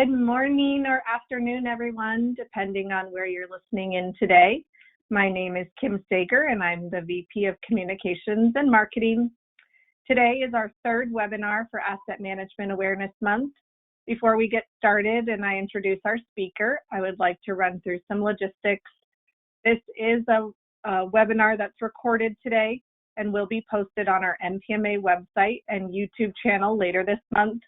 Good morning or afternoon, everyone, depending on where you're listening in today. My name is Kim Sager, and I'm the VP of Communications and Marketing. Today is our third webinar for Asset Management Awareness Month. Before we get started and I introduce our speaker, I would like to run through some logistics. This is a webinar that's recorded today and will be posted on our MPMA website and YouTube channel later this month.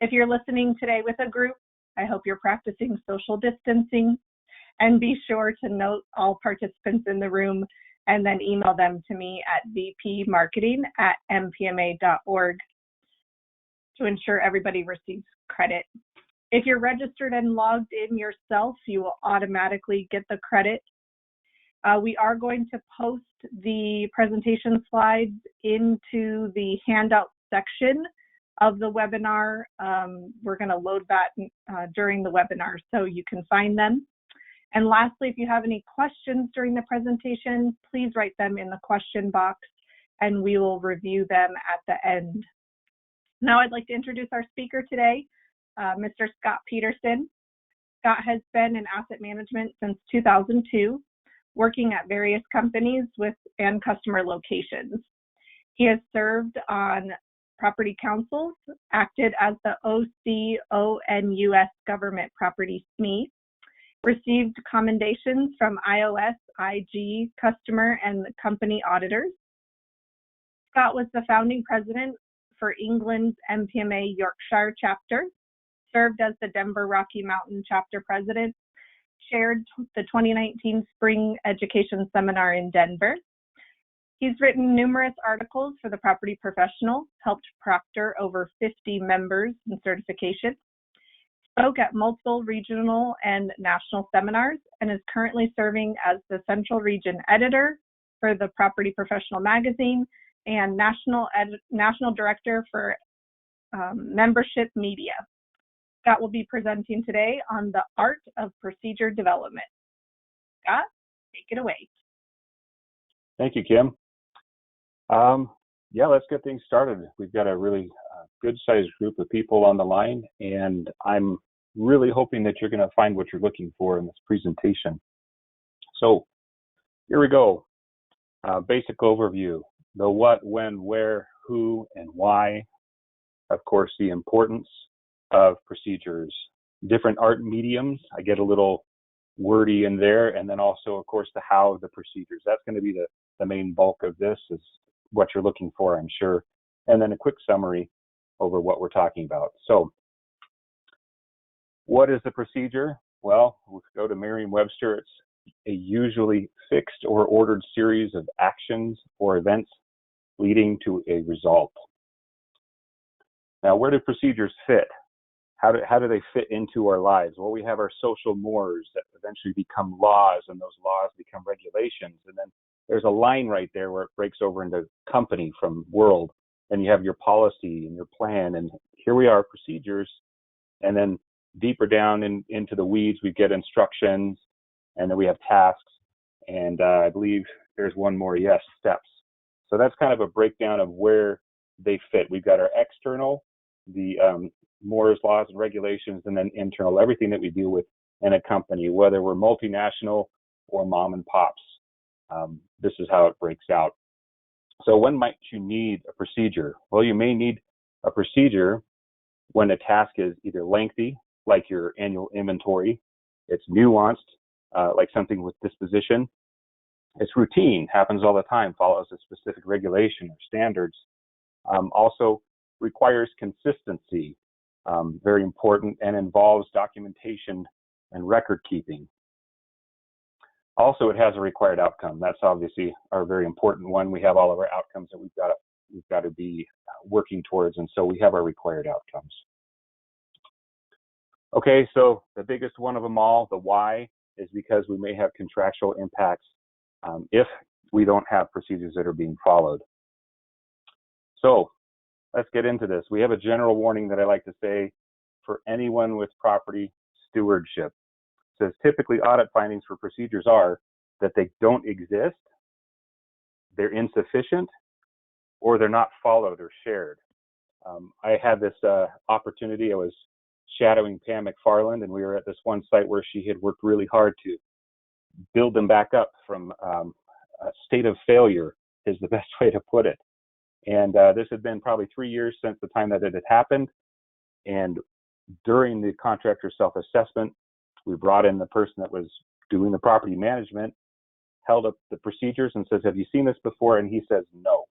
If you're listening today with a group, I hope you're practicing social distancing, and be sure to note all participants in the room and then email them to me at vpmarketing@mpma.org to ensure everybody receives credit. If you're registered and logged in yourself, you will automatically get the credit. We are going to post the presentation slides into the handout section of the webinar. We're going to load that during the webinar so you can find them. And lastly, if you have any questions during the presentation, please write them in the question box and we will review them at the end. Now I'd like to introduce our speaker today, Mr. Scott Peterson. Scott has been in asset management since 2002, working at various companies and customer locations. He has served on property councils, acted as the OCONUS Government Property SME, received commendations from iOS, IG, customer, and company auditors. Scott was the founding president for England's MPMA Yorkshire chapter, served as the Denver Rocky Mountain chapter president, chaired the 2019 Spring Education Seminar in Denver. He's written numerous articles for the Property Professional, helped proctor over 50 members in certification, spoke at multiple regional and national seminars, and is currently serving as the Central Region Editor for the Property Professional magazine and National Director for Membership Media. Scott will be presenting today on the art of procedure development. Scott, take it away. Thank you, Kim. Yeah, let's get things started. We've got a really good-sized group of people on the line, and I'm really hoping that you're going to find what you're looking for in this presentation. So here we go. Basic overview: the what, when, where, who, and why. Of course, the importance of procedures. Different art mediums. I get a little wordy in there, and then also, of course, the how of the procedures. That's going to be the main bulk of this, is what you're looking for, I'm sure. And then a quick summary over what we're talking about. So what is the procedure? Well, we'll go to Merriam-Webster. It's a usually fixed or ordered series of actions or events leading to a result. Now, where do procedures fit? How do they fit into our lives? Well, we have our social mores that eventually become laws, and those laws become regulations. And then there's a line right there where it breaks over into company from world, and you have your policy and your plan. And here we are, procedures. And then deeper down into the weeds, we get instructions, and then we have tasks. And I believe there's one more, yes, steps. So that's kind of a breakdown of where they fit. We've got our external, the Moore's laws and regulations, and then internal, everything that we deal with in a company, whether we're multinational or mom and pops. This is how it breaks out. So when might you need a procedure? Well, you may need a procedure when a task is either lengthy, like your annual inventory, it's nuanced, like something with disposition, it's routine, happens all the time, follows a specific regulation or standards, also requires consistency, very important, and involves documentation and record keeping. Also, it has a required outcome. That's obviously our very important one. We have all of our outcomes that we've got to be working towards, and so we have our required outcomes. Okay, so the biggest one of them all, the why, is because we may have contractual impacts if we don't have procedures that are being followed. So let's get into this. We have a general warning that I like to say for anyone with property stewardship. It says typically audit findings for procedures are that they don't exist, they're insufficient, or they're not followed or shared. I had this opportunity. I was shadowing Pam McFarland, and we were at this one site where she had worked really hard to build them back up from a state of failure, is the best way to put it. And this had been probably 3 years since the time that it had happened. And during the contractor self-assessment, we brought in the person that was doing the property management, held up the procedures and says, have you seen this before? And he says, no.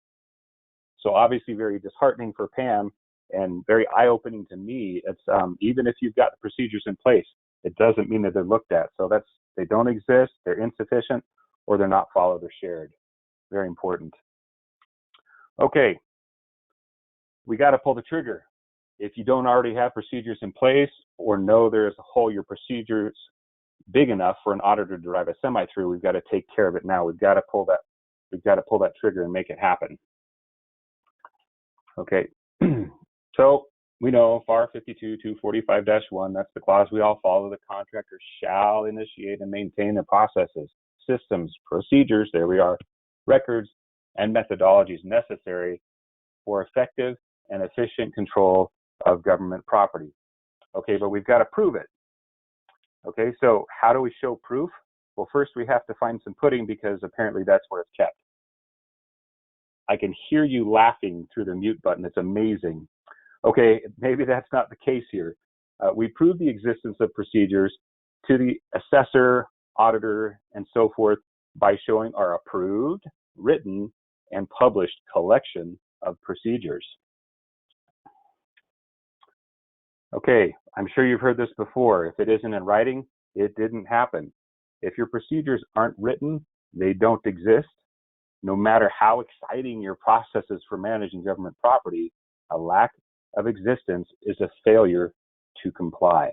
So obviously very disheartening for Pam and very eye-opening to me. It's even if you've got the procedures in place, it doesn't mean that they're looked at. So they don't exist, they're insufficient, or they're not followed or shared. Very important. Okay, we got to pull the trigger. If you don't already have procedures in place or know there's a hole your procedures big enough for an auditor to drive a semi through, we've got to take care of it now. We've got to pull that trigger and make it happen. Okay, so we know FAR 52-245-1, that's the clause we all follow. The contractor shall initiate and maintain the processes, systems, procedures, there we are, records, and methodologies necessary for effective and efficient control of government property. Okay, but we've got to prove it. Okay, so how do we show proof? Well, first we have to find some pudding because apparently that's where it's kept. I can hear you laughing through the mute button. It's amazing. Okay, maybe that's not the case here. We prove the existence of procedures to the assessor, auditor, and so forth by showing our approved, written, and published collection of procedures. Okay, I'm sure you've heard this before. If it isn't in writing, it didn't happen. If your procedures aren't written, they don't exist. No matter how exciting your process is for managing government property, a lack of existence is a failure to comply.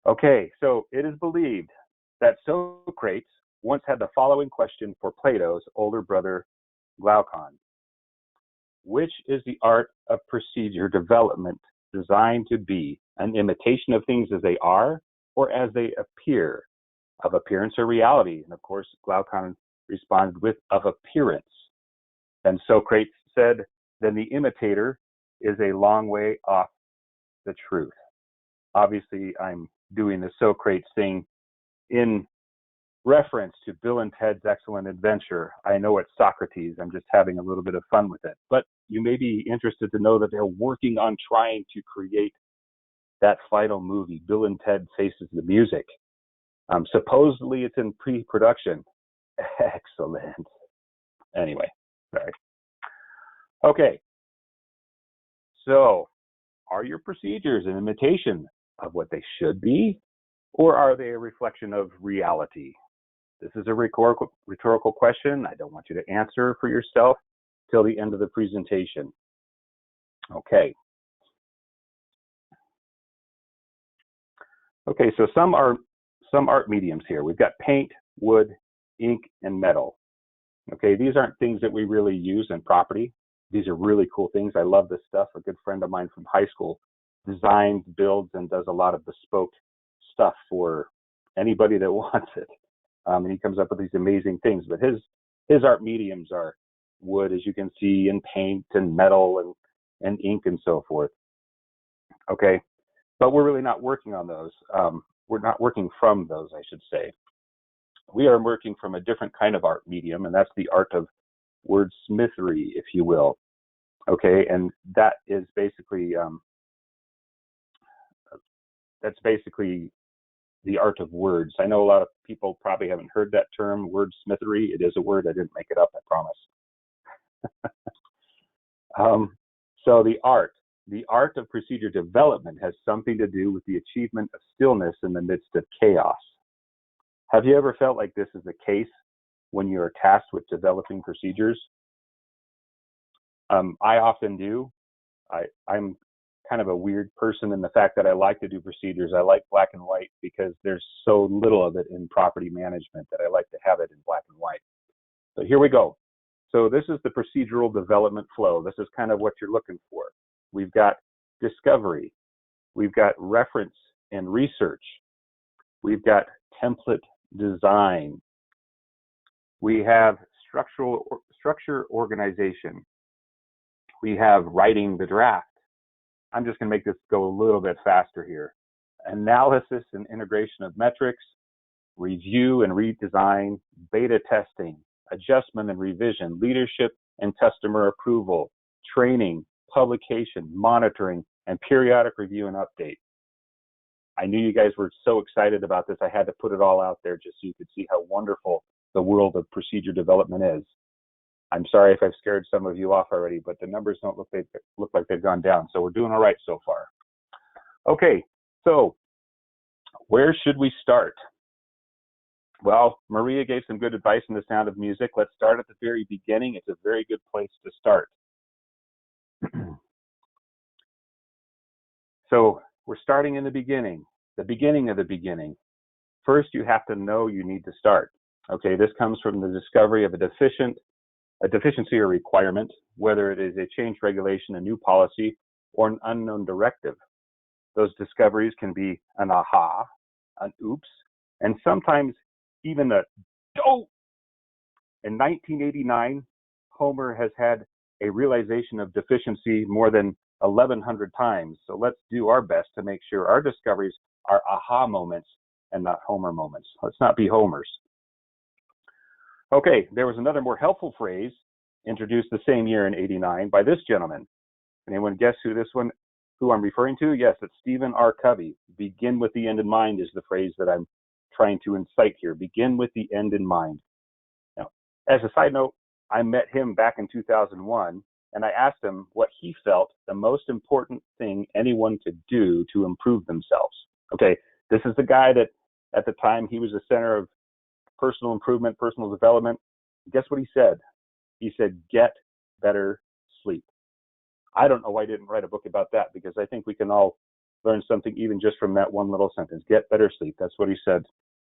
Okay, so it is believed that Socrates once had the following question for Plato's older brother, Glaucon. Which is the art of procedure development designed to be an imitation of things as they are or as they appear, of appearance or reality? And of course, Glaucon responded with of appearance. And Socrates said, then the imitator is a long way off the truth. Obviously, I'm doing the Socrates thing in reference to Bill and Ted's Excellent Adventure. I know it's Socrates. I'm just having a little bit of fun with it. But you may be interested to know that they're working on trying to create that final movie, Bill and Ted Faces the Music. Supposedly it's in pre-production. Excellent. Anyway, sorry. Okay. So, are your procedures an imitation of what they should be, or are they a reflection of reality? This is a rhetorical question. I don't want you to answer for yourself till the end of the presentation. Okay. Okay, so some art mediums here. We've got paint, wood, ink, and metal. Okay, these aren't things that we really use in property. These are really cool things. I love this stuff. A good friend of mine from high school designs, builds, and does a lot of bespoke stuff for anybody that wants it. And he comes up with these amazing things. But his art mediums are wood, as you can see, and paint, and metal, and ink, and so forth. Okay, but we're really not working on those. We're not working from those, I should say. We are working from a different kind of art medium, and that's the art of wordsmithery, if you will. Okay, and that is basically the art of words. I know a lot of people probably haven't heard that term, wordsmithery. It is a word. I didn't make it up, I promise. So the art of procedure development has something to do with the achievement of stillness in the midst of chaos. Have you ever felt like this is the case when you are tasked with developing procedures? I often do. I'm kind of a weird person in the fact that I like to do procedures. I like black and white because there's so little of it in property management that I like to have it in black and white. So here we go. So this is the procedural development flow. This is kind of what you're looking for. We've got discovery. We've got reference and research. We've got template design. We have structure organization. We have writing the draft. I'm just going to make this go a little bit faster here. Analysis and integration of metrics, review and redesign, beta testing, adjustment and revision, leadership and customer approval, training, publication, monitoring, and periodic review and update. I knew you guys were so excited about this. I had to put it all out there just so you could see how wonderful the world of procedure development is. I'm sorry if I've scared some of you off already, but the numbers don't look like they've gone down. So we're doing all right so far. Okay, so where should we start? Well, Maria gave some good advice in The Sound of Music. Let's start at the very beginning. It's a very good place to start. So we're starting in the beginning of the beginning. First, you have to know you need to start. Okay, this comes from the discovery of a deficiency or requirement, whether it is a changed regulation, a new policy, or an unknown directive. Those discoveries can be an aha, an oops, and sometimes even a oh. In 1989, Homer has had a realization of deficiency more than 1,100 times. So let's do our best to make sure our discoveries are aha moments and not Homer moments. Let's not be Homers. Okay, there was another more helpful phrase introduced the same year in '89 by this gentleman. Anyone guess who I'm referring to? Yes, it's Stephen R. Covey. Begin with the end in mind is the phrase that I'm trying to incite here. Begin with the end in mind. Now, as a side note, I met him back in 2001, and I asked him what he felt the most important thing anyone could do to improve themselves. Okay, this is the guy that at the time he was the center of personal improvement, personal development. Guess what he said? He said, get better sleep. I don't know why I didn't write a book about that, because I think we can all learn something even just from that one little sentence. Get better sleep. That's what he said.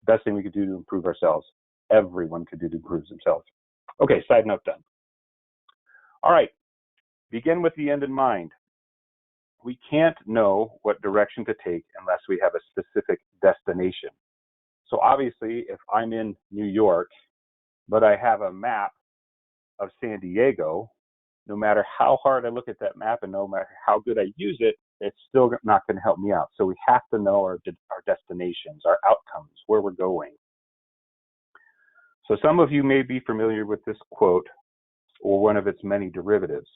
Best thing we could do to improve ourselves. Everyone could do to improve themselves. Okay, side note done. All right, begin with the end in mind. We can't know what direction to take unless we have a specific destination. So obviously, if I'm in New York, but I have a map of San Diego, no matter how hard I look at that map and no matter how good I use it, it's still not going to help me out. So we have to know our destinations, our outcomes, where we're going. So some of you may be familiar with this quote or one of its many derivatives.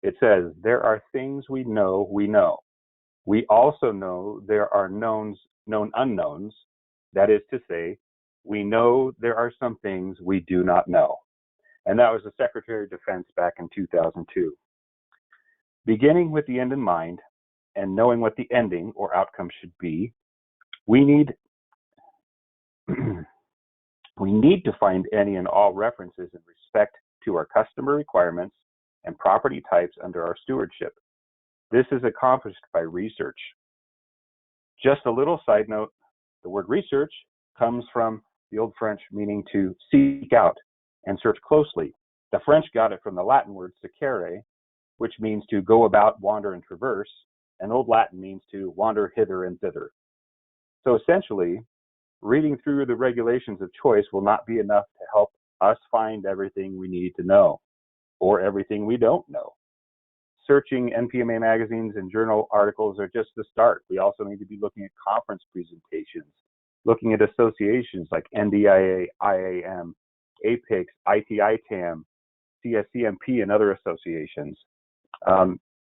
It says, there are things we know we know. We also know there are known unknowns. That is to say, we know there are some things we do not know. And that was the Secretary of Defense back in 2002. Beginning with the end in mind and knowing what the ending or outcome should be, we need to find any and all references in respect to our customer requirements and property types under our stewardship. This is accomplished by research. Just a little side note, the word research comes from the Old French meaning to seek out and search closely. The French got it from the Latin word secere, which means to go about, wander, and traverse, and Old Latin means to wander hither and thither. So essentially, reading through the regulations of choice will not be enough to help us find everything we need to know, or everything we don't know. Searching NPMA magazines and journal articles are just the start. We also need to be looking at conference presentations, looking at associations like NDIA, IAM, APICS, ITITAM, CSCMP, and other associations.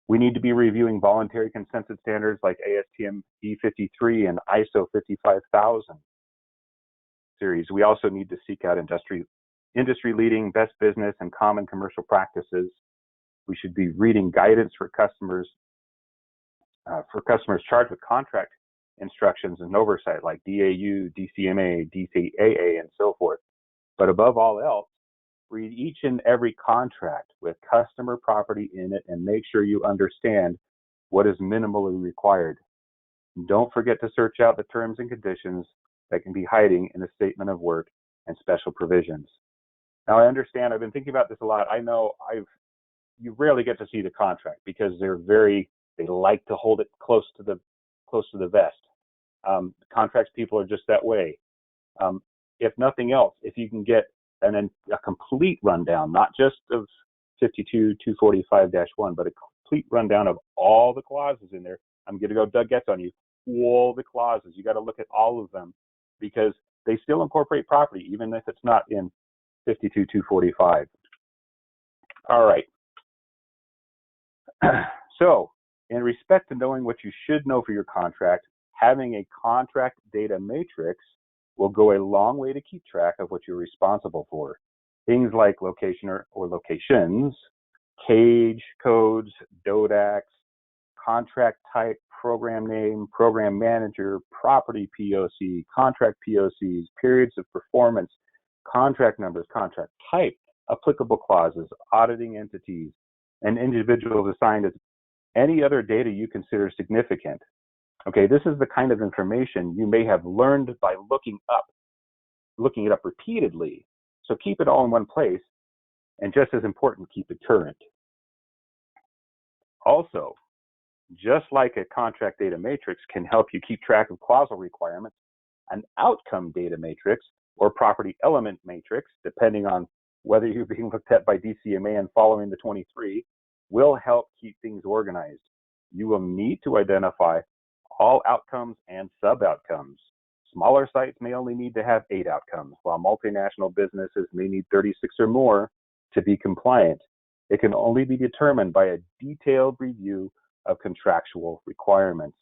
We need to be reviewing voluntary consensus standards like ASTM E53 and ISO 55000 series. We also need to seek out industry-leading best business and common commercial practices. We should be reading guidance for customers charged with contract instructions and oversight like DAU, DCMA, DCAA, and so forth. But above all else, read each and every contract with customer property in it and make sure you understand what is minimally required. Don't forget to search out the terms and conditions that can be hiding in a statement of work and special provisions. Now, I understand, I've been thinking about this a lot. I know you rarely get to see the contract because they like to hold it close to the vest. Contracts people are just that way. If nothing else, if you can get a complete rundown, not just of 52-245-1, but a complete rundown of all the clauses in there. I'm going to go Doug Getz on you. All the clauses. You got to look at all of them because they still incorporate property, even if it's not in 52.245. All right. So, in respect to knowing what you should know for your contract, having a contract data matrix will go a long way to keep track of what you're responsible for. Things like location or locations, cage codes, DODAX, contract type, program name, program manager, property POC, contract POCs, periods of performance, contract numbers, contract type, applicable clauses, auditing entities, and individuals assigned as any other data you consider significant. Okay, this is the kind of information you may have learned by looking it up repeatedly. So keep it all in one place, and just as important, keep it current. Also, just like a contract data matrix can help you keep track of clausal requirements, an outcome data matrix or property element matrix, depending on whether you're being looked at by DCMA and following the 23, will help keep things organized. You will need to identify all outcomes and sub-outcomes. Smaller sites may only need to have 8 outcomes, while multinational businesses may need 36 or more to be compliant. It can only be determined by a detailed review of contractual requirements.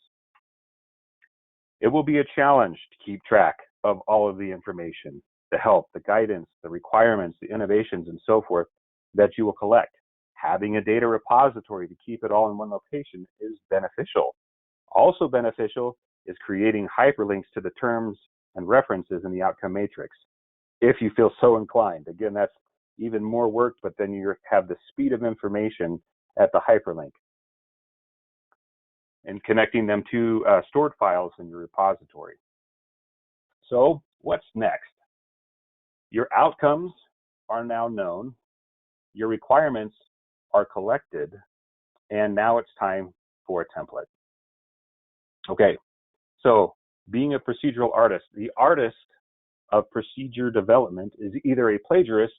It will be a challenge to keep track of all of the information, the help, the guidance, the requirements, the innovations, and so forth that you will collect. Having a data repository to keep it all in one location is beneficial. Also beneficial is creating hyperlinks to the terms and references in the outcome matrix, if you feel so inclined. Again, that's even more work, but then you have the speed of information at the hyperlink and connecting them to stored files in your repository. So what's next? Your outcomes are now known, your requirements are collected, and now it's time for a template. Okay, so being a procedural artist, the artist of procedure development is either a plagiarist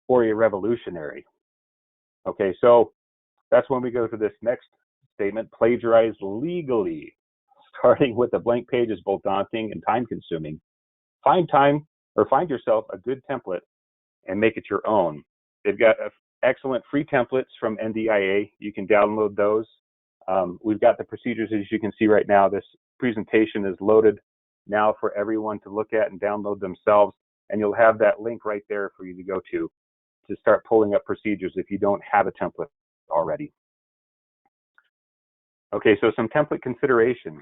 or a revolutionary. Okay, so that's when we go to this next statement, plagiarize legally. Starting with a blank page is both daunting and time-consuming. Find yourself a good template and make it your own. They've got excellent free templates from NDIA. You can download those. We've got the procedures, as you can see right now. This presentation is loaded now for everyone to look at and download themselves, and you'll have that link right there for you to go to start pulling up procedures if you don't have a template already. Okay, so some template considerations.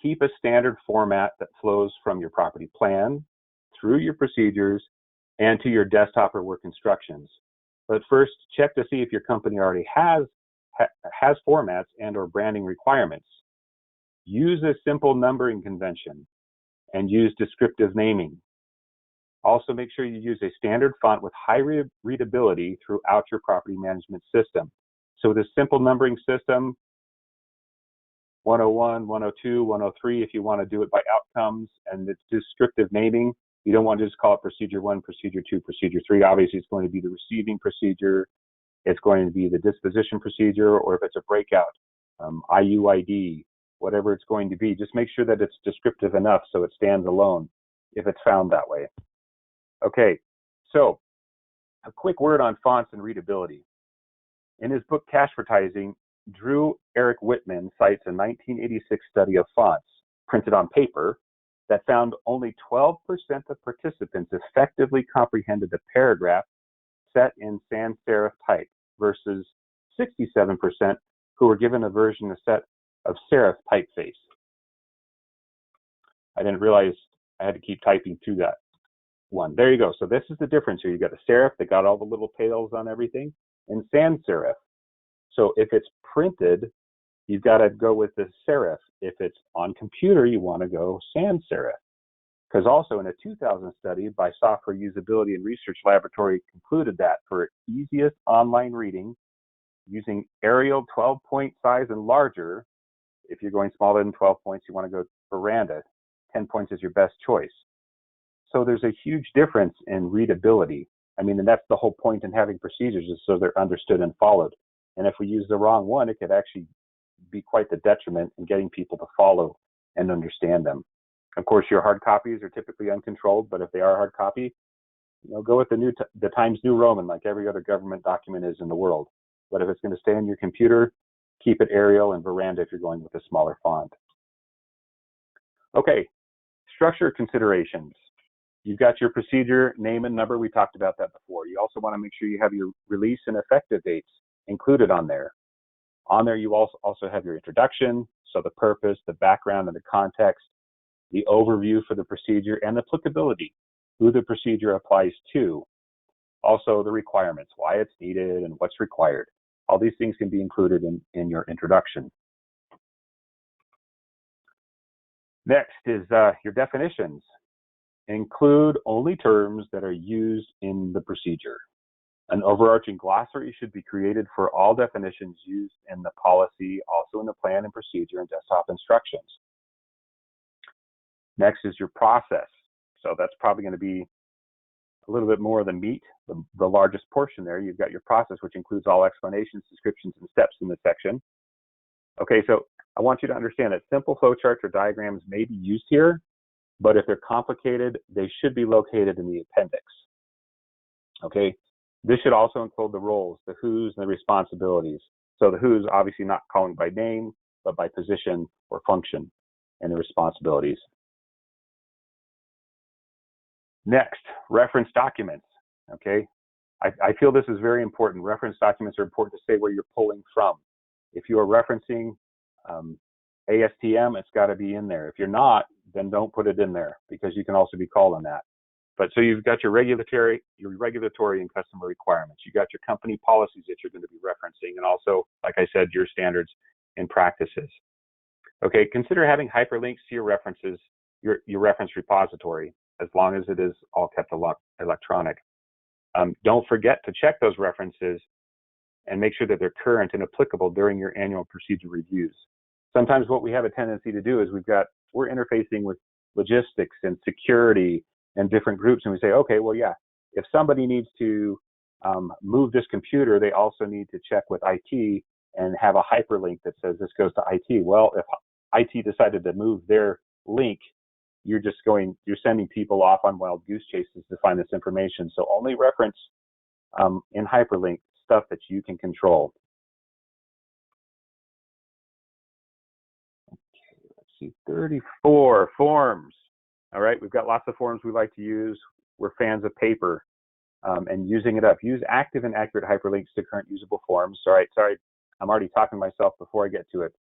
Keep a standard format that flows from your property plan through your procedures and to your desktop or work instructions. But first, check to see if your company already has formats and or branding requirements. Use a simple numbering convention and use descriptive naming. Also, make sure you use a standard font with high readability throughout your property management system. So the simple numbering system, 101, 102, 103, if you want to do it by outcomes, and the descriptive naming, you don't want to just call it procedure 1, procedure 2, procedure 3. Obviously, it's going to be the receiving procedure, it's going to be the disposition procedure, or if it's a breakout, IUID, whatever it's going to be. Just make sure that it's descriptive enough so it stands alone if it's found that way. Okay, so a quick word on fonts and readability. In his book, Cashvertising, Drew Eric Whitman cites a 1986 study of fonts printed on paper that found only 12% of participants effectively comprehended the paragraph set in sans serif type versus 67% who were given a set of serif typeface. I didn't realize I had to keep typing through that one. There you go. So this is the difference here. You got a serif that got all the little tails on everything, and sans serif. So if it's printed, you've got to go with the serif. If it's on computer, you want to go sans serif. Because also in a 2000 study by Software Usability and Research Laboratory concluded that for easiest online reading, using Arial 12-point size and larger, if you're going smaller than 12 points, you want to go Veranda. 10 points is your best choice. So there's a huge difference in readability. I mean, and that's the whole point in having procedures, is so they're understood and followed. And if we use the wrong one, it could actually be quite the detriment in getting people to follow and understand them. Of course, your hard copies are typically uncontrolled, but if they are hard copy, go with the Times New Roman, like every other government document is in the world. But if it's going to stay on your computer, keep it Arial and Veranda if you're going with a smaller font. Okay, structure considerations. You've got your procedure, name and number. We talked about that before. You also want to make sure you have your release and effective dates included on there. On there, you also have your introduction, so the purpose, the background, and the context, the overview for the procedure, and the applicability, who the procedure applies to. Also, the requirements, why it's needed and what's required. All these things can be included in your introduction. Next is your definitions. Include only terms that are used in the procedure. An overarching glossary should be created for all definitions used in the policy, also in the plan and procedure and desktop instructions. Next is your process. So that's probably going to be a little bit more of the meat, the largest portion there. You've got your process, which includes all explanations, descriptions, and steps in this section. Okay, so I want you to understand that simple flowcharts or diagrams may be used here, but if they're complicated, they should be located in the appendix. Okay, this should also include the roles, the who's, and the responsibilities. So the who's obviously not calling by name, but by position or function, and the responsibilities. Next, reference documents. Okay, I feel this is very important. Reference documents are important to say where you're pulling from. If you are referencing ASTM, it's got to be in there. If you're not, then don't put it in there, because you can also be called on that. But so you've got your regulatory and customer requirements. You got your company policies that you're going to be referencing, and also, like I said, your standards and practices. Okay, consider having hyperlinks to your references, your reference repository, as long as it is all kept electronic. Don't forget to check those references and make sure that they're current and applicable during your annual procedure reviews. Sometimes what we have a tendency to do is we're interfacing with logistics and security and different groups, and we say, okay, well, yeah, if somebody needs to move this computer, they also need to check with IT and have a hyperlink that says this goes to IT. Well, if IT decided to move their link, you're sending people off on wild goose chases to find this information. So only reference in hyperlink stuff that you can control. Okay, let's see, 34 forms. All right, we've got lots of forms we like to use. We're fans of paper and using it up. Use active and accurate hyperlinks to current usable forms. All right, sorry, I'm already talking to myself before I get to it.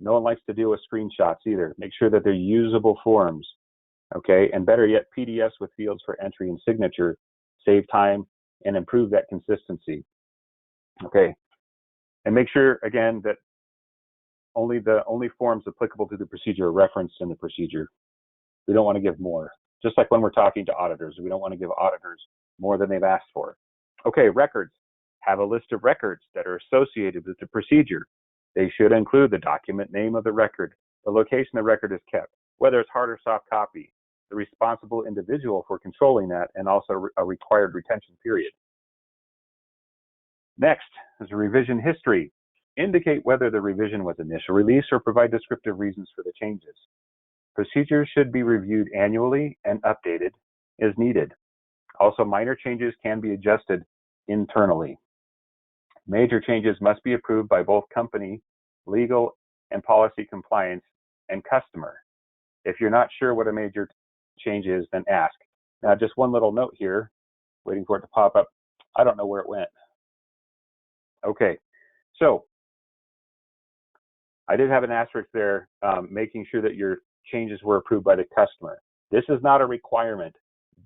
No one likes to deal with screenshots either. Make sure that they're usable forms. Okay, and better yet, PDFs with fields for entry and signature save time and improve that consistency. Okay, and make sure again that only forms applicable to the procedure are referenced in the procedure. We don't want to give more. Just like when we're talking to auditors, we don't want to give auditors more than they've asked for. Okay, records. Have a list of records that are associated with the procedure. They should include the document name of the record, the location the record is kept, whether it's hard or soft copy, the responsible individual for controlling that, and also a required retention period. Next is a revision history. Indicate whether the revision was initial release or provide descriptive reasons for the changes. Procedures should be reviewed annually and updated as needed. Also, minor changes can be adjusted internally. Major changes must be approved by both company, legal, and policy compliance, and customer. If you're not sure what a major change is, then ask. Now, just one little note here, waiting for it to pop up. I don't know where it went. Okay, so I did have an asterisk there, making sure that your changes were approved by the customer. This is not a requirement.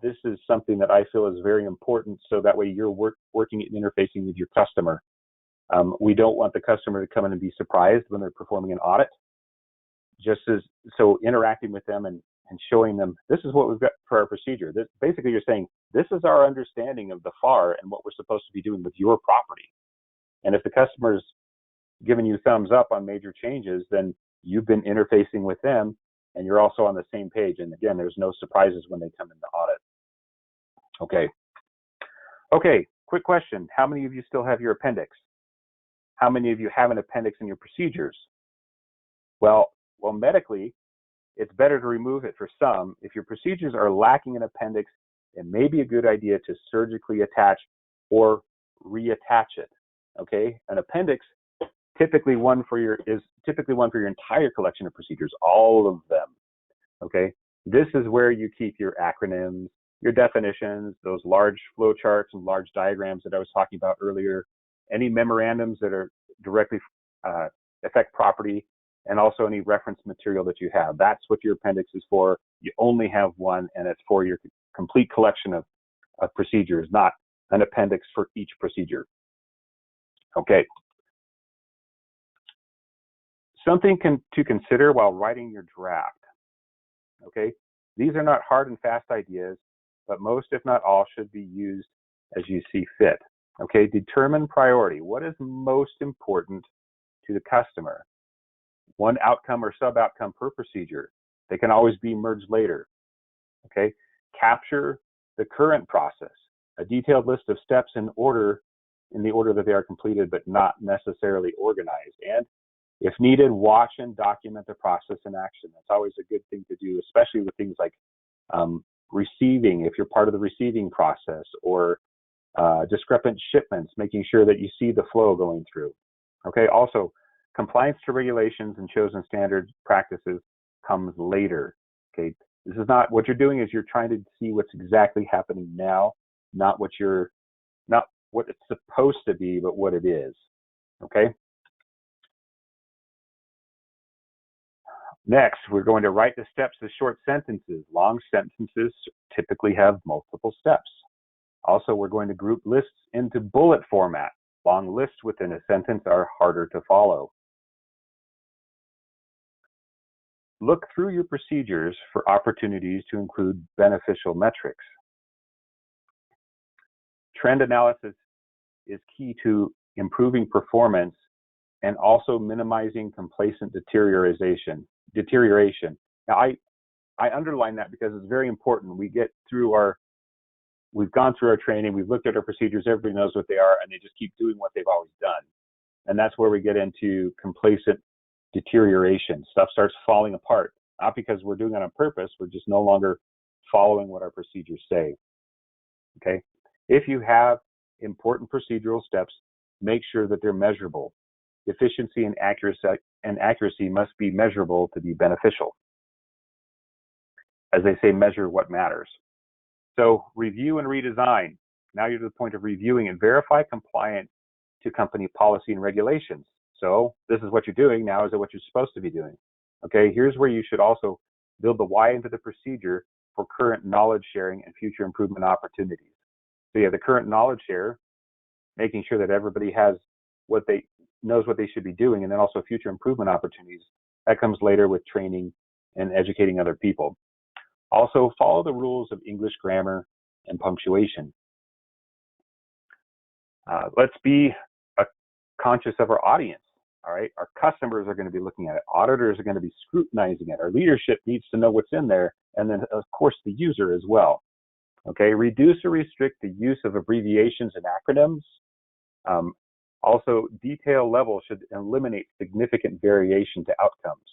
This is something that I feel is very important, so that way you're working and interfacing with your customer. We don't want the customer to come in and be surprised when they're performing an audit. So interacting with them and showing them, this is what we've got for our procedure. Basically, you're saying, this is our understanding of the FAR and what we're supposed to be doing with your property. And if the customer's giving you thumbs up on major changes, then you've been interfacing with them and you're also on the same page. And again, there's no surprises when they come into audit. Okay. Okay, quick question. How many of you still have your appendix? How many of you have an appendix in your procedures? Well, medically, it's better to remove it for some. If your procedures are lacking an appendix, it may be a good idea to surgically attach or reattach it. Okay, an appendix typically one for your entire collection of procedures, all of them. Okay, this is where you keep your acronyms, your definitions, those large flow charts and large diagrams that I was talking about earlier, any memorandums that are directly affect property, and also any reference material that you have. That's what your appendix is for. You only have one, and it's for your complete collection of procedures, not an appendix for each procedure. Okay. Something to consider while writing your draft. Okay, these are not hard and fast ideas, but most, if not all, should be used as you see fit. Okay, determine priority. What is most important to the customer? One outcome or sub-outcome per procedure. They can always be merged later. Okay, capture the current process. A detailed list of steps in the order that they are completed, but not necessarily organized. And if needed, watch and document the process in action. That's always a good thing to do, especially with things like receiving, if you're part of the receiving process, or discrepant shipments, making sure that you see the flow going through. Okay, also, compliance to regulations and chosen standard practices comes later. Okay, this is not, what you're doing is you're trying to see what's exactly happening now, not what it's supposed to be, but what it is. Okay. Next, we're going to write the steps as short sentences. Long sentences typically have multiple steps. Also, we're going to group lists into bullet format. Long lists within a sentence are harder to follow. Look through your procedures for opportunities to include beneficial metrics. Trend analysis is key to improving performance and also minimizing complacent deterioration. Now, I underline that because it's very important. We've gone through our training, we've looked at our procedures, everybody knows what they are, and they just keep doing what they've always done. And that's where we get into complacent deterioration. Stuff starts falling apart, not because we're doing it on purpose, we're just no longer following what our procedures say. Okay? If you have important procedural steps, make sure that they're measurable. Efficiency and accuracy must be measurable to be beneficial. As they say, measure what matters. So review and redesign. Now you're to the point of reviewing and verify compliance to company policy and regulations. So this is what you're doing now. Is it what you're supposed to be doing? Okay, here's where you should also build the why into the procedure for current knowledge sharing and future improvement opportunities. So you have the current knowledge share, making sure that everybody has knows what they should be doing, and then also future improvement opportunities. That comes later with training and educating other people. Also, follow the rules of English grammar and punctuation. Let's be conscious of our audience. All right, our customers are going to be looking at it. Auditors are going to be scrutinizing it. Our leadership needs to know what's in there, and then of course the user as well. Okay, reduce or restrict the use of abbreviations and acronyms. Also, detail level should eliminate significant variation to outcomes.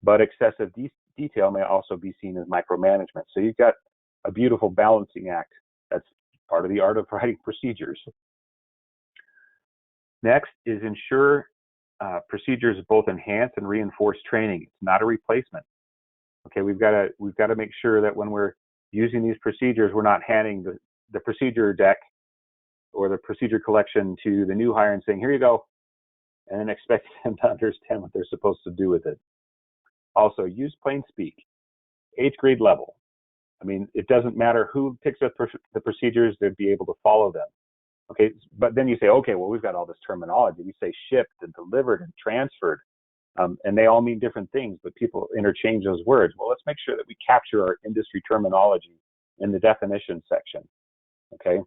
But excessive detail may also be seen as micromanagement. So you've got a beautiful balancing act. That's part of the art of writing procedures. Next is ensure procedures both enhance and reinforce training. It's not a replacement. Okay, we've got to make sure that when we're using these procedures, we're not handing the procedure deck or the procedure collection to the new hire and saying, here you go, and then expecting them to understand what they're supposed to do with it. Also, use plain speak, 8th grade level. I mean, it doesn't matter who picks up the procedures, they'd be able to follow them. Okay, but then you say, okay, well, we've got all this terminology. We say shipped and delivered and transferred, and they all mean different things, but people interchange those words. Well, let's make sure that we capture our industry terminology in the definition section, okay?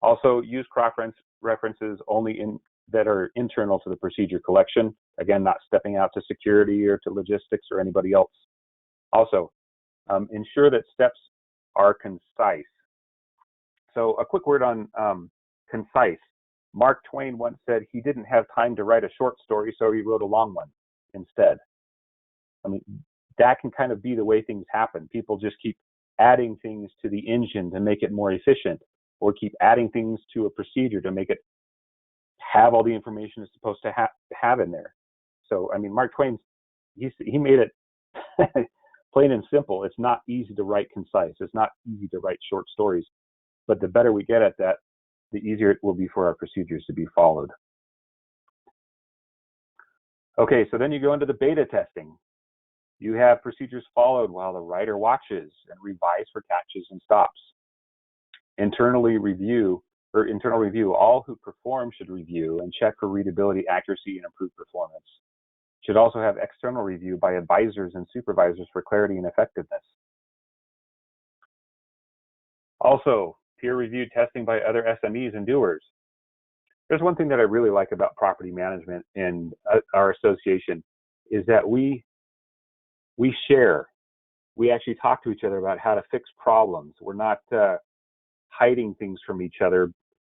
Also, use cross-references only that are internal to the procedure collection. Again, not stepping out to security or to logistics or anybody else. Also, ensure that steps are concise. So a quick word on concise. Mark Twain once said he didn't have time to write a short story, so he wrote a long one instead. I mean, that can kind of be the way things happen. People just keep adding things to the engine to make it more efficient, or keep adding things to a procedure to make it have all the information it's supposed to have in there. So, I mean, Mark Twain, he made it plain and simple. It's not easy to write concise. It's not easy to write short stories. But the better we get at that, the easier it will be for our procedures to be followed. Okay, so then you go into the beta testing. You have procedures followed while the writer watches and revise for catches and stops. Internal review, all who perform should review and check for readability, accuracy, and improved performance. Should also have external review by advisors and supervisors for clarity and effectiveness. Also, peer-reviewed testing by other SMEs and doers. There's one thing that I really like about property management in our association is that we share. We actually talk to each other about how to fix problems. We're not hiding things from each other.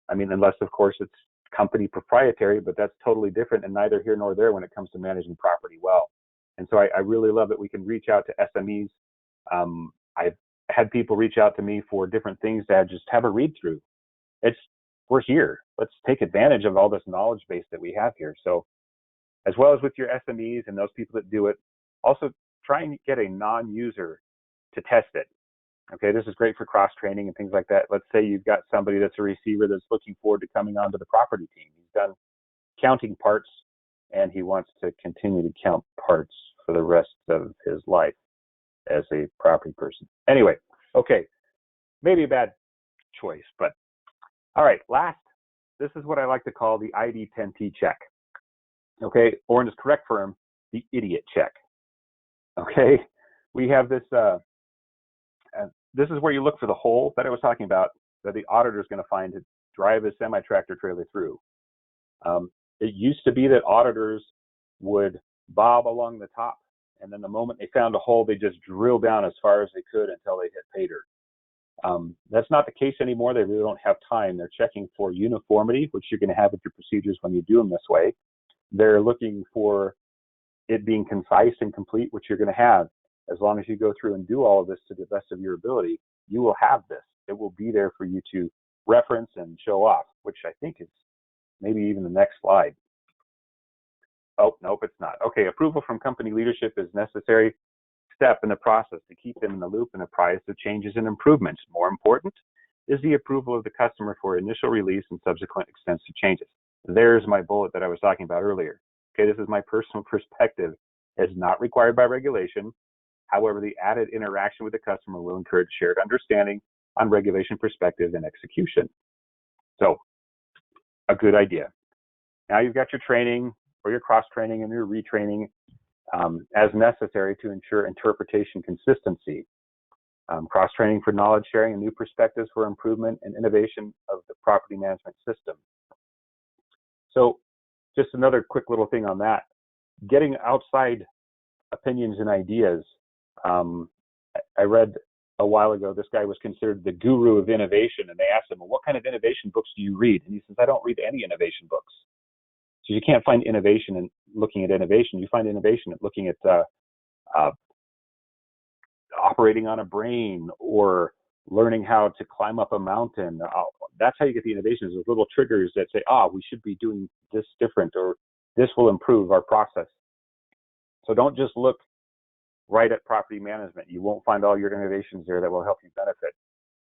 I mean, unless, of course, it's company proprietary, but that's totally different and neither here nor there when it comes to managing property well. And so I really love that we can reach out to SMEs. I've had people reach out to me for different things to just have a read through. We're here. Let's take advantage of all this knowledge base that we have here. So as well as with your SMEs and those people that do it, also try and get a non-user to test it. Okay, this is great for cross-training and things like that. Let's say you've got somebody that's a receiver that's looking forward to coming onto the property team. He's done counting parts and he wants to continue to count parts for the rest of his life as a property person. Anyway, okay, maybe a bad choice, but all right, last, this is what I like to call the ID10T check. Okay, or in its correct form, the idiot check. Okay, we have this, this is where you look for the hole that I was talking about that the auditor is going to find to drive a semi-tractor trailer through. It used to be that auditors would bob along the top, and then the moment they found a hole, they just drill down as far as they could until they hit pay dirt. That's not the case anymore. They really don't have time. They're checking for uniformity, which you're going to have with your procedures when you do them this way. They're looking for it being concise and complete, which you're going to have. As long as you go through and do all of this to the best of your ability, you will have this. It will be there for you to reference and show off, which I think is maybe even the next slide. Oh, nope, it's not. Okay, approval from company leadership is necessary step in the process to keep them in the loop and apprised of changes and improvements. More important is the approval of the customer for initial release and subsequent extensive changes. There's my bullet that I was talking about earlier. Okay, this is my personal perspective. It's not required by regulation. However, the added interaction with the customer will encourage shared understanding on regulation perspective and execution. So, a good idea. Now you've got your training or your cross-training and your retraining as necessary to ensure interpretation consistency. Cross-training for knowledge sharing and new perspectives for improvement and innovation of the property management system. So, just another quick little thing on that. Getting outside opinions and ideas. I read a while ago, this guy was considered the guru of innovation, and they asked him, well, what kind of innovation books do you read? And he says, I don't read any innovation books. So you can't find innovation in looking at innovation. You find innovation at looking at operating on a brain or learning how to climb up a mountain. That's how you get the innovations, those little triggers that say, we should be doing this different, or this will improve our process. So don't just look right at property management. You won't find all your innovations there that will help you benefit.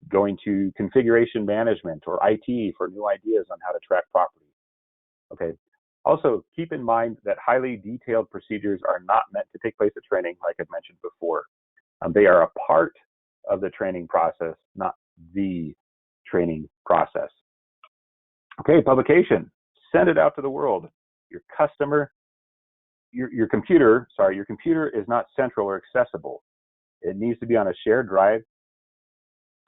Going to configuration management or IT for new ideas on how to track property. Okay. Also, keep in mind that highly detailed procedures are not meant to take place at training, like I've mentioned before. They are a part of the training process, not the training process. Okay, publication. Send it out to the world. Your computer is not central or accessible. It needs to be on a shared drive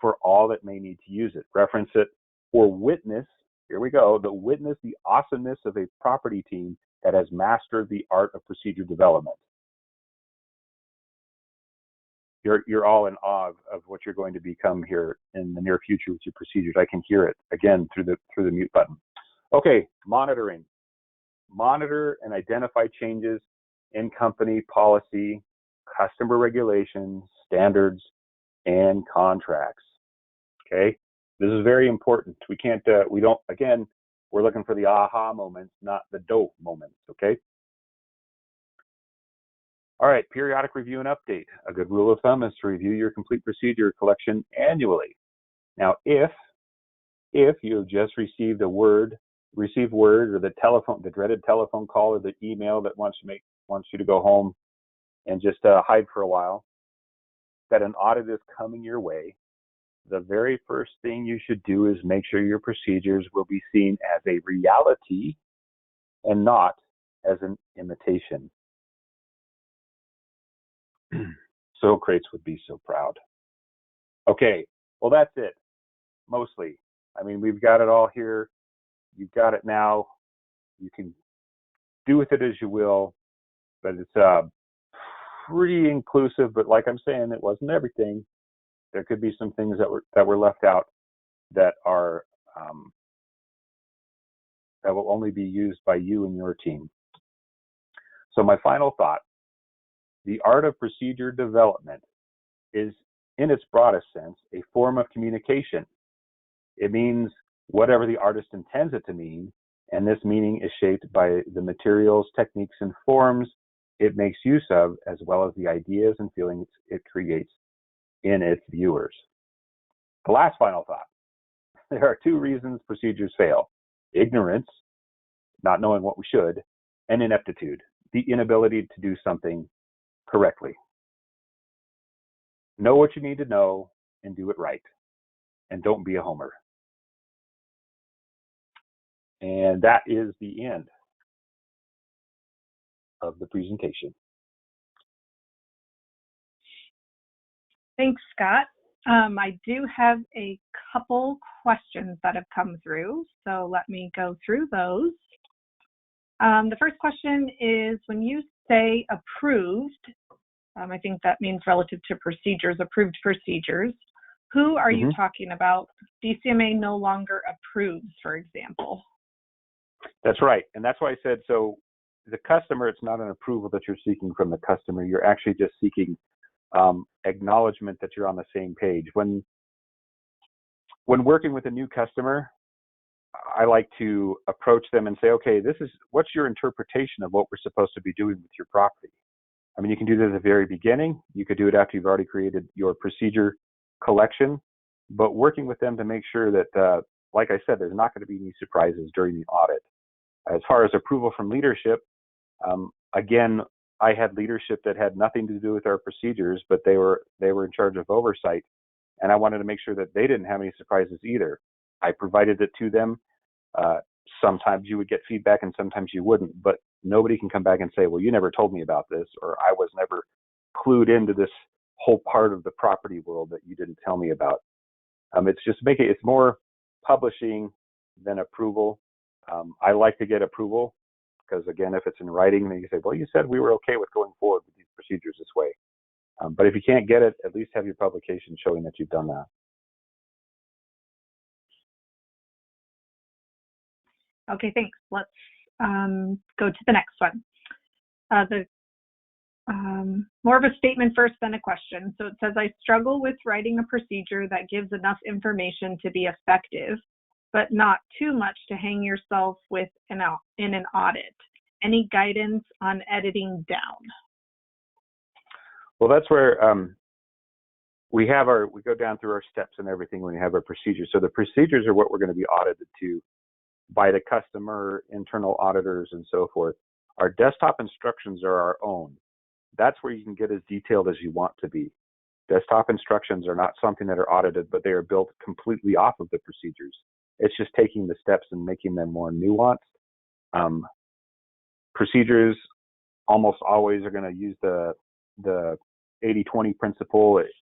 for all that may need to use it. Reference it or witness, here we go, witness the awesomeness of a property team that has mastered the art of procedure development. You're all in awe of what you're going to become here in the near future with your procedures. I can hear it again through the mute button. Okay, monitoring. Monitor and identify changes in company policy, customer regulations, standards, and contracts. Okay, this is very important. We can't, again, we're looking for the aha moments, not the dope moments. Okay. All right, periodic review and update. A good rule of thumb is to review your complete procedure collection annually. Now, if you have just received word or the dreaded telephone call or the email that wants you to go home and just hide for a while, that an audit is coming your way, the very first thing you should do is make sure your procedures will be seen as a reality and not as an imitation. Socrates would be so proud. Okay, well, that's it, mostly. I mean, we've got it all here. You've got it now. You can do with it as you will, but it's pretty inclusive. But like I'm saying, it wasn't everything. There could be some things that were left out that are that will only be used by you and your team. So my final thought: the art of procedure development is, in its broadest sense, a form of communication. It means whatever the artist intends it to mean, and this meaning is shaped by the materials, techniques, and forms it makes use of, as well as the ideas and feelings it creates in its viewers. The last final thought: there are two reasons procedures fail: ignorance, not knowing what we should, and ineptitude, the inability to do something correctly. Know what you need to know and do it right, and don't be a homer. And that is the end of the presentation. Thanks, Scott. I do have a couple questions that have come through, so let me go through those. The first question is, when you say approved, I think that means relative to procedures, approved procedures, who are you talking about? DCMA no longer approves, for example. That's right, and that's why I said, so the customer, it's not an approval that you're seeking from the customer. You're actually just seeking acknowledgement that you're on the same page. When working with a new customer, I like to approach them and say, okay, what's your interpretation of what we're supposed to be doing with your property? I mean, you can do this at the very beginning. You could do it after you've already created your procedure collection, but working with them to make sure that, like I said, there's not going to be any surprises during the audit. As far as approval from leadership, again, I had leadership that had nothing to do with our procedures, but they were in charge of oversight, and I wanted to make sure that they didn't have any surprises either. I provided it to them. Sometimes you would get feedback and sometimes you wouldn't, but nobody can come back and say, well, you never told me about this, or I was never clued into this whole part of the property world that you didn't tell me about. It's more publishing than approval. I like to get approval because, again, if it's in writing, then you say, well, you said we were okay with going forward with these procedures this way. But if you can't get it, at least have your publication showing that you've done that. Okay, thanks. Let's go to the next one. More of a statement first than a question. So it says, I struggle with writing a procedure that gives enough information to be effective, but not too much to hang yourself with in an audit. Any guidance on editing down? Well, that's where we go down through our steps and everything when we have our procedures. So the procedures are what we're going to be audited to by the customer, internal auditors, and so forth. Our desktop instructions are our own. That's where you can get as detailed as you want to be. Desktop instructions are not something that are audited, but they are built completely off of the procedures. It's just taking the steps and making them more nuanced. Procedures almost always are going to use the 80-20 principle. It's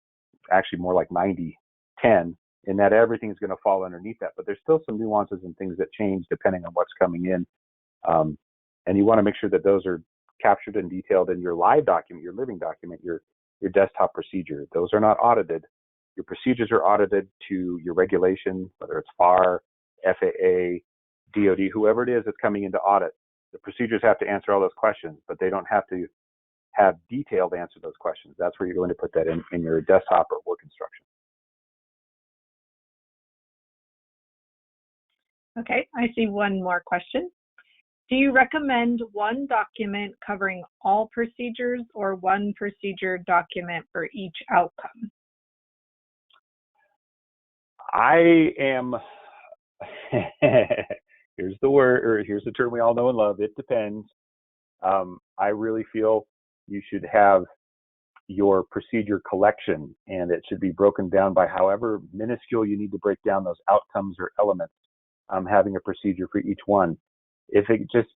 actually more like 90-10, in that everything is going to fall underneath that. But there's still some nuances and things that change depending on what's coming in. And you want to make sure that those are captured and detailed in your live document, your living document, your desktop procedure. Those are not audited. Your procedures are audited to your regulation, whether it's FAR, FAA, DOD, whoever it is that's coming into audit. The procedures have to answer all those questions, but they don't have to have detailed answer those questions. That's where you're going to put that in your desktop or work instruction. Okay, I see one more question. Do you recommend one document covering all procedures or one procedure document for each outcome? I am, here's the word, or here's the term we all know and love, it depends. I really feel you should have your procedure collection, and it should be broken down by however minuscule you need to break down those outcomes or elements, having a procedure for each one. If it just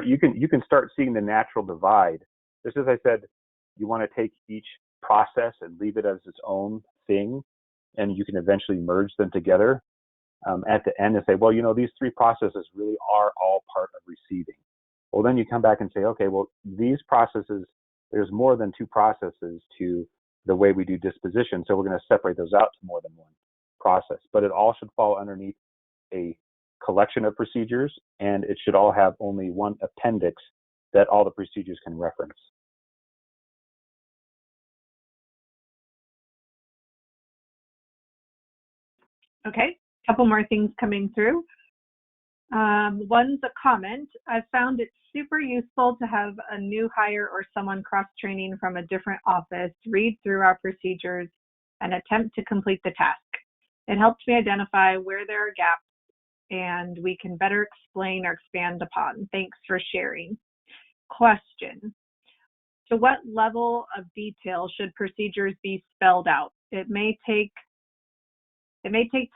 you can start seeing the natural divide. Just as I said, you want to take each process and leave it as its own thing, and you can eventually merge them together at the end and say, well, these three processes really are all part of receiving. Well, then you come back and say, okay, well, these processes, there's more than two processes to the way we do disposition, so we're going to separate those out to more than one process. But it all should fall underneath a collection of procedures, and it should all have only one appendix that all the procedures can reference. Okay, a couple more things coming through. One's a comment. I've found it super useful to have a new hire or someone cross-training from a different office read through our procedures and attempt to complete the task. It helps me identify where there are gaps and we can better explain or expand upon. Thanks for sharing. Question. To what level of detail should procedures be spelled out? It may take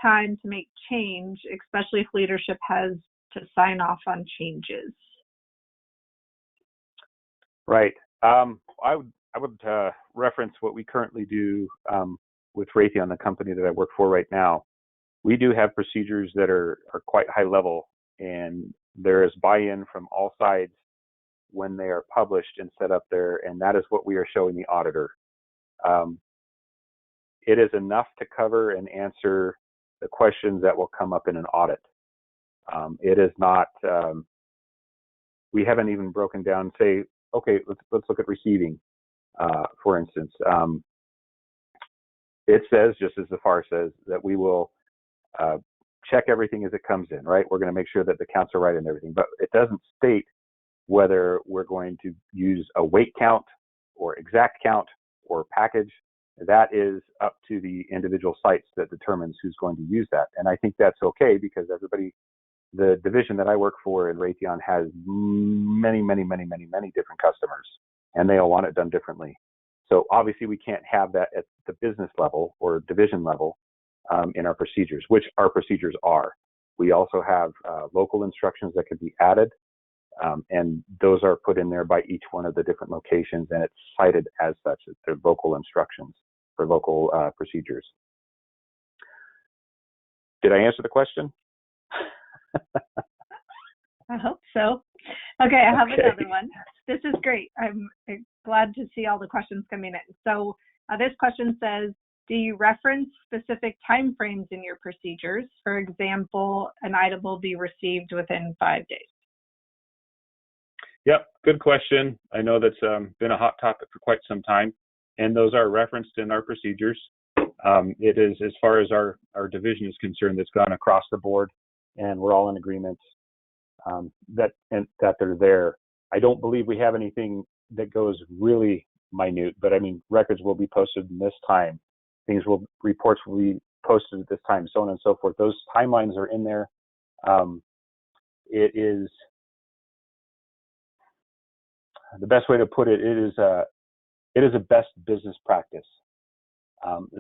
time to make change, especially if leadership has to sign off on changes. Right. I would reference what we currently do with Raytheon, the company that I work for right now. We do have procedures that are quite high level, and there is buy-in from all sides when they are published and set up there, and that is what we are showing the auditor. It is enough to cover and answer the questions that will come up in an audit. It is not, we haven't even broken down, say, okay, let's look at receiving, for instance. It says, just as the FAR says, that we will check everything as it comes in, right? We're going to make sure that the counts are right and everything, but it doesn't state whether we're going to use a weight count or exact count or package. That is up to the individual sites that determines who's going to use that. And I think that's okay, because the division that I work for in Raytheon has many different customers, and they all want it done differently. So obviously we can't have that at the business level or division level in our procedures, which our procedures are. We also have local instructions that could be added, and those are put in there by each one of the different locations, and it's cited as such. They're local instructions for local procedures. Did I answer the question? I hope so. Okay, I have another one. This is great. I'm glad to see all the questions coming in. So this question says, do you reference specific timeframes in your procedures? For example, an item will be received within 5 days. Yep, good question. I know that's been a hot topic for quite some time, and those are referenced in our procedures. It is, as far as our division is concerned, it's gone across the board, and we're all in agreement that they're there. I don't believe we have anything that goes really minute, but I mean, records will be posted in this time. Reports will be posted at this time, so on and so forth. Those timelines are in there. It is, the best way to put it, it is a best business practice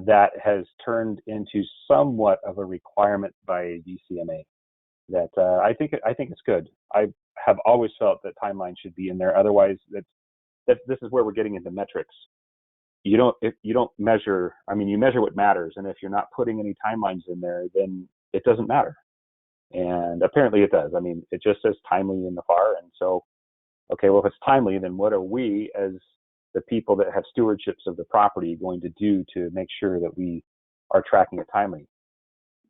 that has turned into somewhat of a requirement by DCMA. That I think it's good. I have always felt that timelines should be in there. Otherwise, this is where we're getting into metrics. You don't measure. I mean, you measure what matters, and if you're not putting any timelines in there, then it doesn't matter. And apparently, it does. I mean, it just says timely in the FAR, and so, okay, well, if it's timely, then what are we as the people that have stewardships of the property going to do to make sure that we are tracking it timely?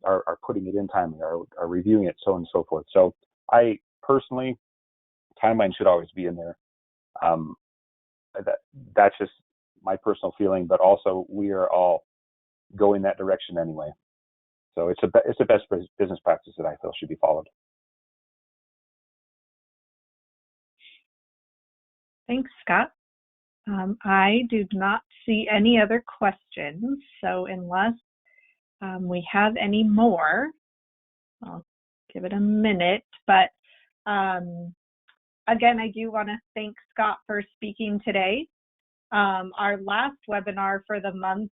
are putting it in timely, are reviewing it, so on and so forth. So I personally, timeline should always be in there. That's just my personal feeling, but also we are all going that direction anyway. So it's the best business practice that I feel should be followed. Thanks, Scott. I do not see any other questions, so unless we have any more, I'll give it a minute. But again, I do want to thank Scott for speaking today. Our last webinar for the month,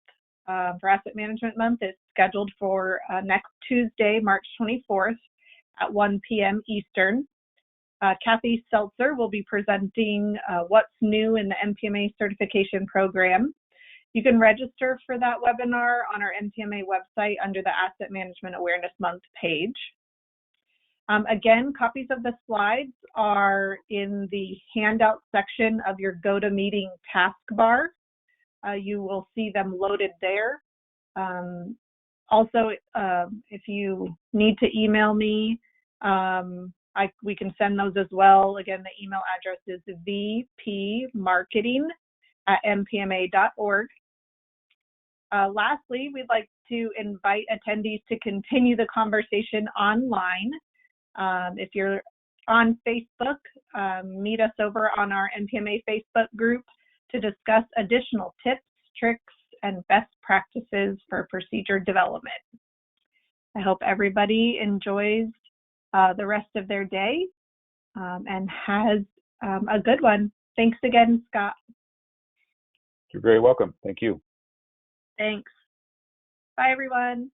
for Asset Management Month, is scheduled for next Tuesday, March 24th at 1 p.m. Eastern. Kathy Seltzer will be presenting what's new in the MPMA certification program. You can register for that webinar on our MPMA website under the Asset Management Awareness Month page. Again, copies of the slides are in the handout section of your GoToMeeting taskbar. You will see them loaded there. Also, if you need to email me, we can send those as well. Again, the email address is vpmarketing@mpma.org. Lastly, we'd like to invite attendees to continue the conversation online. If you're on Facebook, meet us over on our MPMA Facebook group to discuss additional tips, tricks, and best practices for procedure development. I hope everybody enjoys the rest of their day and has a good one. Thanks again, Scott. You're very welcome. Thank you. Thanks. Bye, everyone.